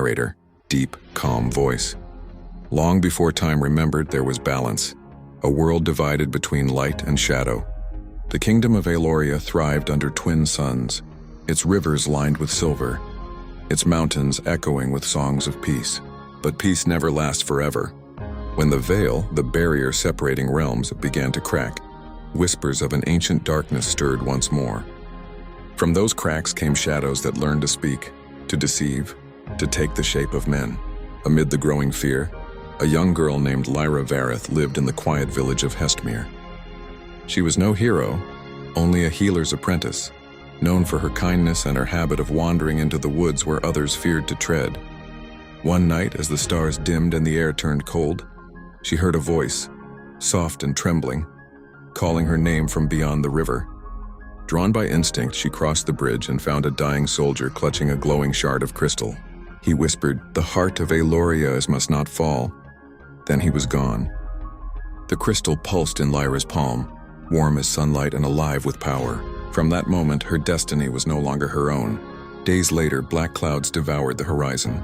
narrator, deep, calm voice. Long before time remembered, there was balance, a world divided between light and shadow. The kingdom of Eloria thrived under twin suns, its rivers lined with silver, its mountains echoing with songs of peace. But peace never lasts forever. When the veil, the barrier separating realms, began to crack, whispers of an ancient darkness stirred once more. From those cracks came shadows that learned to speak, to deceive, to take the shape of men. Amid the growing fear, a young girl named Lyra Vareth lived in the quiet village of Hestmere. She was no hero, only a healer's apprentice, known for her kindness and her habit of wandering into the woods where others feared to tread. One night, as the stars dimmed and the air turned cold, she heard a voice, soft and trembling, calling her name from beyond the river. Drawn by instinct, she crossed the bridge and found a dying soldier clutching a glowing shard of crystal. He whispered, "The heart of Eloria must not fall." Then he was gone. The crystal pulsed in Lyra's palm, warm as sunlight and alive with power. From that moment, her destiny was no longer her own. Days later, black clouds devoured the horizon.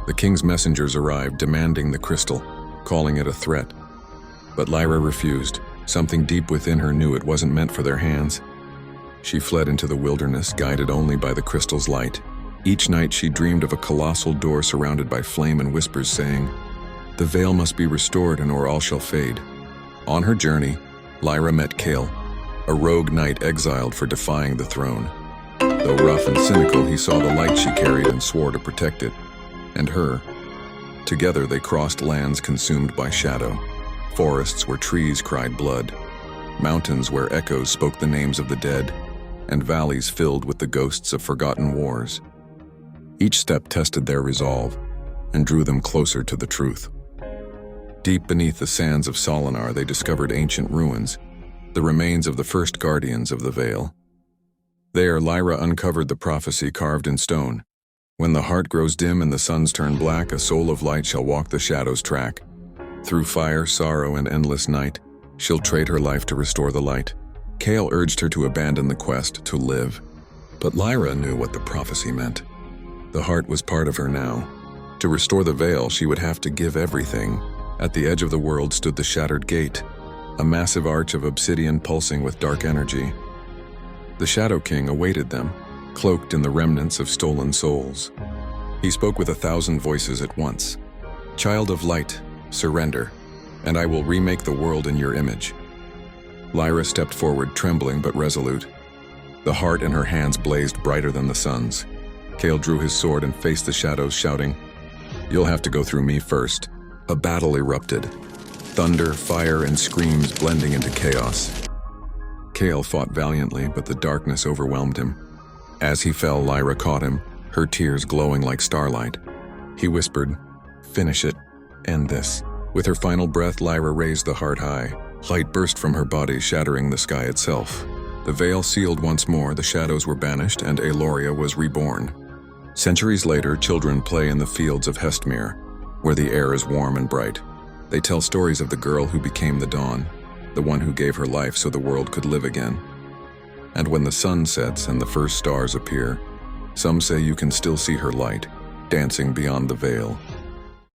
The king's messengers arrived, demanding the crystal, calling it a threat. But Lyra refused. Something deep within her knew it wasn't meant for their hands. She fled into the wilderness, guided only by the crystal's light. Each night she dreamed of a colossal door surrounded by flame and whispers saying, "The veil must be restored and or all shall fade." On her journey, Lyra met Kael, a rogue knight exiled for defying the throne. Though rough and cynical, he saw the light she carried and swore to protect it. And her. Together they crossed lands consumed by shadow, forests where trees cried blood, mountains where echoes spoke the names of the dead, and valleys filled with the ghosts of forgotten wars. Each step tested their resolve and drew them closer to the truth. Deep beneath the sands of Solinar, they discovered ancient ruins, the remains of the first guardians of the Veil. There, Lyra uncovered the prophecy carved in stone. When the heart grows dim and the suns turn black, a soul of light shall walk the shadow's track. Through fire, sorrow, and endless night, she'll trade her life to restore the light. Kael urged her to abandon the quest, to live. But Lyra knew what the prophecy meant. The heart was part of her now. To restore the Veil, she would have to give everything. At the edge of the world stood the Shattered Gate, a massive arch of obsidian pulsing with dark energy. The Shadow King awaited them, cloaked in the remnants of stolen souls. He spoke with 1,000 voices at once. "Child of light, surrender, and I will remake the world in your image." Lyra stepped forward, trembling but resolute. The heart in her hands blazed brighter than the sun's. Kael drew his sword and faced the shadows, shouting, "You'll have to go through me first." A battle erupted, thunder, fire, and screams blending into chaos. Kael fought valiantly, but the darkness overwhelmed him. As he fell, Lyra caught him, her tears glowing like starlight. He whispered, "Finish it. End this." With her final breath, Lyra raised the heart high. Light burst from her body, shattering the sky itself. The veil sealed once more, the shadows were banished, and Eloria was reborn. Centuries later, children play in the fields of Hestmere, where the air is warm and bright. They tell stories of the girl who became the dawn, the one who gave her life so the world could live again. And when the sun sets and the first stars appear, some say you can still see her light, dancing beyond the veil.